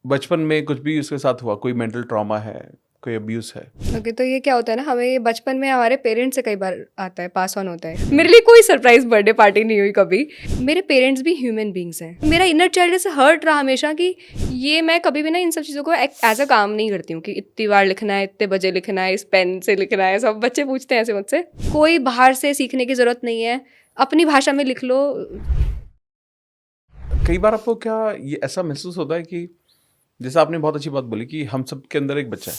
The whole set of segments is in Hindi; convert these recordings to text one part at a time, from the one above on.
बचपन में कुछ भी उसके साथ हुआ, कोई मेंटल ट्रॉमा है, कोई अब्यूज है। ओके तो ये क्या होता है ना, हमें ये बचपन में हमारे पेरेंट्स से कई बार आता है, पास ऑन होता है। मेरे लिए कोई सरप्राइज बर्थडे पार्टी नहीं हुई कभी। मेरे पेरेंट्स भी ह्यूमन बींग्स हैं। मेरा इनर चाइल्ड से हर्ट रहा हमेशा कि ये मैं कभी भी ना इन सब चीज़ों को एज अ काम नहीं करती हूँ कि इतनी बार लिखना है, इतने बजे लिखना है, इस पेन से लिखना है। सब बच्चे पूछते हैं ऐसे मुझसे। कोई बाहर से सीखने की ज़रूरत नहीं है, अपनी भाषा में लिख लो। कई बार आपको क्या ये ऐसा महसूस होता है कि जैसे आपने बहुत अच्छी बात बोली कि हम सब के अंदर एक बच्चा है,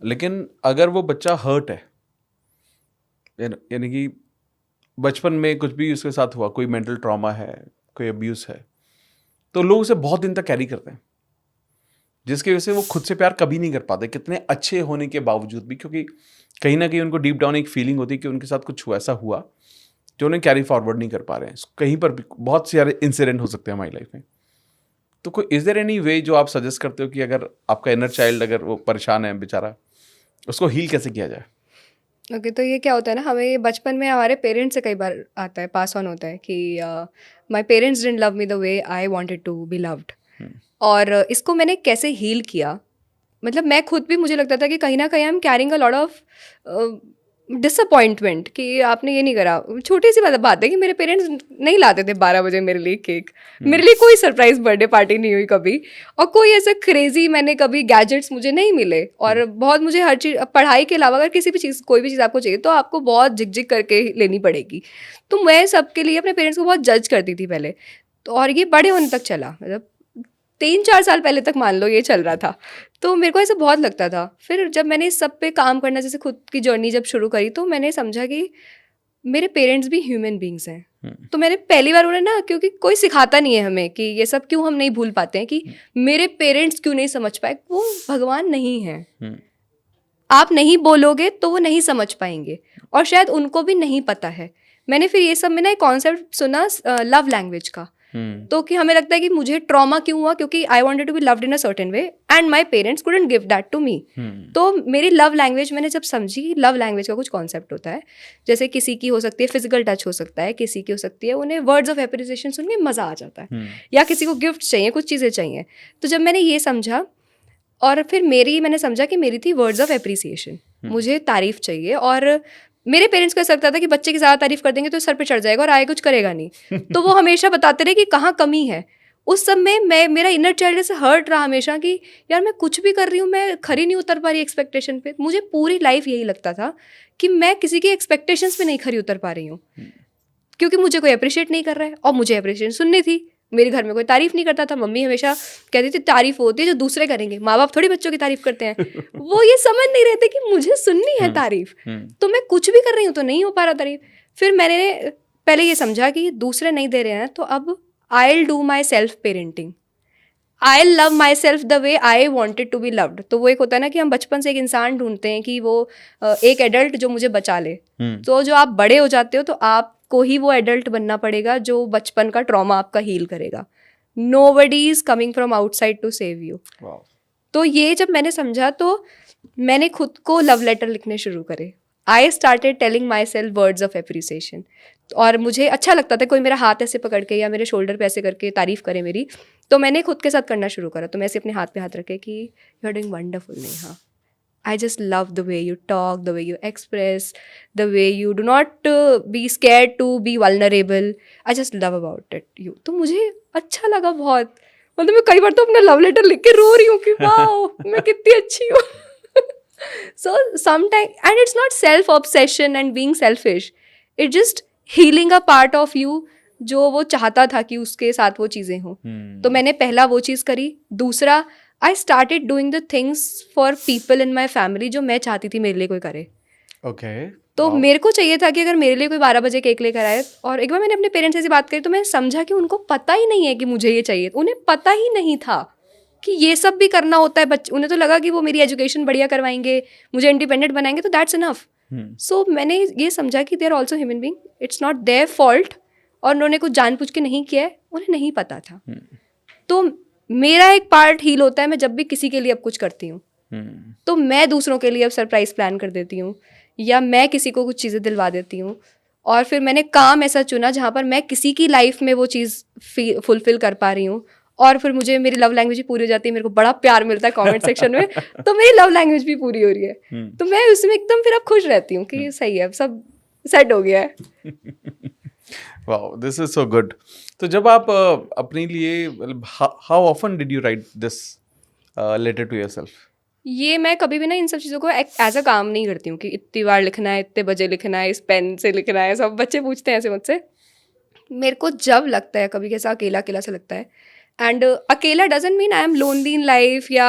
लेकिन अगर वो बच्चा हर्ट है, यानी कि बचपन में कुछ भी उसके साथ हुआ, कोई मेंटल ट्रॉमा है, कोई अब्यूज है, तो लोग उसे बहुत दिन तक कैरी करते हैं, जिसकी वजह से वो खुद से प्यार कभी नहीं कर पाते, कितने अच्छे होने के बावजूद भी, क्योंकि कहीं ना कहीं उनको डीप डाउन एक फीलिंग होती है कि उनके साथ कुछ ऐसा हुआ जो उन्हें कैरी फॉरवर्ड नहीं कर पा रहे हैं। कहीं पर भी बहुत सारे इंसिडेंट हो सकते हैं हमारी लाइफ में। तो कोई इज देयर एनी वे जो आप सजेस्ट करते हो कि अगर आपका इनर चाइल्ड अगर वो परेशान है बेचारा, उसको हील कैसे किया जाए? ओके तो ये क्या होता है ना, हमें ये बचपन में हमारे पेरेंट्स से कई बार आता है, पास ऑन होता है कि my parents didn't love me the way I wanted to be loved. और इसको मैंने कैसे हील किया, मतलब मैं खुद भी, मुझे लगता था कि कहीं ना कहीं I am carrying a lot of disappointment कि आपने ये नहीं करा। छोटी सी बात है कि मेरे पेरेंट्स नहीं लाते थे 12 बजे मेरे लिए केक। मेरे लिए कोई सरप्राइज बर्थडे पार्टी नहीं हुई कभी, और कोई ऐसा क्रेजी मैंने कभी गैजेट्स मुझे नहीं मिले। और बहुत मुझे हर चीज़, पढ़ाई के अलावा अगर किसी भी चीज़, कोई भी चीज़ आपको चाहिए तो आपको बहुत झिकझिक करके लेनी पड़ेगी। तो मैं सबके लिए अपने पेरेंट्स को बहुत जज करती थी पहले तो, और ये बड़े होने तक चला, मतलब 3-4 साल पहले तक मान लो ये चल रहा था। तो मेरे को ऐसा बहुत लगता था। फिर जब मैंने इस सब पे काम करना, जैसे खुद की जर्नी जब शुरू करी, तो मैंने समझा कि मेरे पेरेंट्स भी ह्यूमन बींग्स हैं। तो मैंने पहली बार उन्हें ना, क्योंकि कोई सिखाता नहीं है हमें कि ये सब क्यों हम नहीं भूल पाते हैं, कि मेरे पेरेंट्स क्यों नहीं समझ पाए, वो भगवान नहीं है। आप नहीं बोलोगे तो वो नहीं समझ पाएंगे, और शायद उनको भी नहीं पता है। मैंने फिर ये सब में ना एक कॉन्सेप्ट सुना लव लैंग्वेज का। तो कि हमें लगता है कि मुझे ट्रॉमा क्यों हुआ, क्योंकि I wanted to be loved in a certain way and my parents couldn't give that to me. तो मेरी लव लैंग्वेज मैंने जब समझी, लव लैंग्वेज का कुछ कॉन्सेप्ट होता है, जैसे किसी की हो सकती है फिजिकल टच हो सकता है, किसी की हो सकती है उन्हें वर्ड्स ऑफ एप्रिसिएशन सुन के मज़ा आ जाता है, या किसी को गिफ्ट चाहिए, कुछ चीज़ें चाहिए। तो जब मैंने ये समझा, और फिर मैंने समझा कि मेरी थी वर्ड्स ऑफ एप्रिसिएशन, मुझे तारीफ चाहिए। और मेरे पेरेंट्स को ऐसा लगता था कि बच्चे की ज़्यादा तारीफ कर देंगे तो सर पे चढ़ जाएगा और आगे कुछ करेगा नहीं। तो वो हमेशा बताते रहे कि कहाँ कमी है। उस सब में मेरा इनर चाइल्ड से हर्ट रहा हमेशा कि यार मैं कुछ भी कर रही हूँ, मैं खरी नहीं उतर पा रही एक्सपेक्टेशन पे। मुझे पूरी लाइफ यही लगता था कि मैं किसी की एक्सपेक्टेशंस पे नहीं खरी उतर पा रही हूँ, क्योंकि मुझे कोई अप्रिशिएट नहीं कर रहा है, और मुझे अप्रिशिएशन सुननी थी। मेरे घर में कोई तारीफ नहीं करता था। मम्मी हमेशा कहती थी तारीफ होती है जो दूसरे करेंगे, माँ बाप थोड़ी बच्चों की तारीफ करते हैं। वो ये समझ नहीं रहे थे कि मुझे सुननी है तारीफ, तो मैं कुछ भी कर रही हूँ तो नहीं हो पा रहा तारीफ। फिर मैंने पहले ये समझा कि दूसरे नहीं दे रहे हैं, तो अब I will do my self parenting, I love myself the way I wanted to be loved. तो वो एक होता है ना कि हम बचपन से एक इंसान ढूंढते हैं कि वो एक एडल्ट जो मुझे बचा ले। तो जो आप बड़े हो जाते हो तो आपको ही वो एडल्ट बनना पड़ेगा जो बचपन का ट्रॉमा आपका हील करेगा। Nobody is coming from outside to save you. तो ये जब मैंने समझा, तो मैंने खुद को लव लेटर लिखने शुरू करे। I started telling my self words of appreciation. और मुझे अच्छा लगता था कोई मेरा हाथ ऐसे पकड़ के या मेरे शोल्डर पे ऐसे करके तारीफ करे मेरी, तो मैंने खुद के साथ करना शुरू करा। तो मैं ऐसे अपने हाथ पे हाथ रखे कि you are doing wonderful Neha, I just love the way you talk, the way you express, the way you do not be scared to be vulnerable, I just love about it you. तो मुझे अच्छा लगा बहुत। मतलब मैं कई बार तो अपना लव लेटर लिख के रो रही हूँ कि वाह मैं कितनी अच्छी हूँ। So sometimes, and it's not self-obsession and being selfish, it's just healing a part of you जो वो चाहता था कि उसके साथ वो चीज़ें हों। तो मैंने पहला वो चीज़ करी। दूसरा, I started doing the things for people in my family जो मैं चाहती थी मेरे लिए कोई करे। तो मेरे को चाहिए था कि अगर मेरे लिए कोई 12 बजे केक लेकर आए, और एक बार मैंने अपने पेरेंट्स से ऐसी बात करी तो मैं समझा कि उनको पता ही नहीं है कि मुझे ये चाहिए। उन्हें पता ही नहीं था कि ये सब भी करना होता है। बच्चे, उन्हें तो लगा कि वो मेरी एजुकेशन बढ़िया करवाएंगे, मुझे इंडिपेंडेंट बनाएंगे, तो दैट्स इनफ। सो मैंने ये समझा कि they are also human being, it's not their fault, और उन्होंने कुछ जानबूझ के नहीं किया है, उन्हें नहीं पता था। तो मेरा एक पार्ट हील होता है, मैं जब भी किसी के लिए अब कुछ करती हूँ तो मैं दूसरों के लिए अब सरप्राइज प्लान कर देती हूँ, या मैं किसी को कुछ चीज़ें दिलवा देती हूँ। और फिर मैंने काम ऐसा चुना जहाँ पर मैं किसी की लाइफ में वो चीज़ फुलफिल कर पा रही हूँ, और फिर मुझे मेरी लव लैंग्वेज भी पूरी हो जाती है, मेरे को बड़ा प्यार मिलता है कमेंट सेक्शन में, तो मेरी लव लैंग्वेज भी पूरी हो रही है, तो मैं उसमें एकदम फिर अब खुश रहती हूँ कि सही है, अब सब सेट हो गया है। Wow, this is so good. तो जब आप अपने लिए, how often did you write this letter to yourself? ये मैं कभी भी ना इन सब चीज़ों को एज अ काम नहीं करती हूँ कि इतनी बार लिखना है, इतने बजे लिखना है, इस पेन से लिखना है, सब बच्चे पूछते हैं ऐसे मुझसे। मेरे को जब लगता है कभी कैसा अकेला अकेला सा लगता है, एंड अकेला doesn't mean I am lonely in life या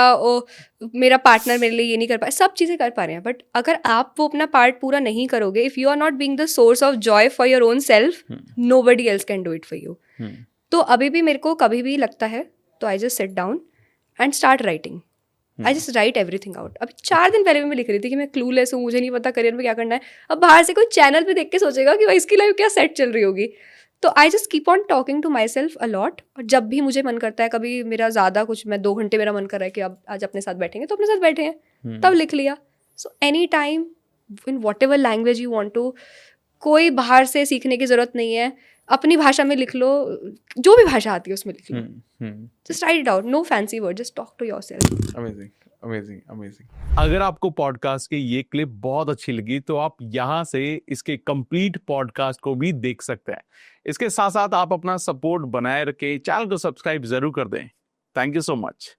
मेरा पार्टनर मेरे लिए ये नहीं कर पा, सब चीज़ें कर पा रहे हैं, बट अगर आप वो अपना पार्ट पूरा नहीं करोगे, if you are not being the source of joy for your own self, nobody else can do it for you. तो अभी भी मेरे को कभी भी लगता है तो I just sit down and start writing, I just right everything out. अभी 4 दिन पहले भी मैं लिख रही थी कि मैं क्लूलेस हूँ, मुझे नहीं पता करियर में क्या करना है। अब बाहर से कोई चैनल पे देख के सोचेगा कि भाई इसकी लाइफ क्या सेट चल रही होगी, तो I just keep on talking to myself a lot. और जब भी मुझे मन करता है, कभी मेरा ज़्यादा कुछ, मैं 2 घंटे मेरा मन कर रहा है कि अब आज अपने साथ बैठेंगे, तो अपने साथ बैठे हैं, तब लिख लिया। So any time in whatever language you want to, कोई बाहर से सीखने की ज़रूरत नहीं है, अपनी भाषा में लिख लो, जो भी भाषा आती है उसमें लिख लो, just write it out, no fancy word, just talk to yourself. Amazing, amazing, amazing. अगर आपको पॉडकास्ट की ये क्लिप बहुत अच्छी लगी तो आप यहाँ से इसके कंप्लीट पॉडकास्ट को भी देख सकते हैं। इसके साथ साथ आप अपना सपोर्ट बनाए रखें, चैनल को सब्सक्राइब जरूर कर दें। Thank you so much.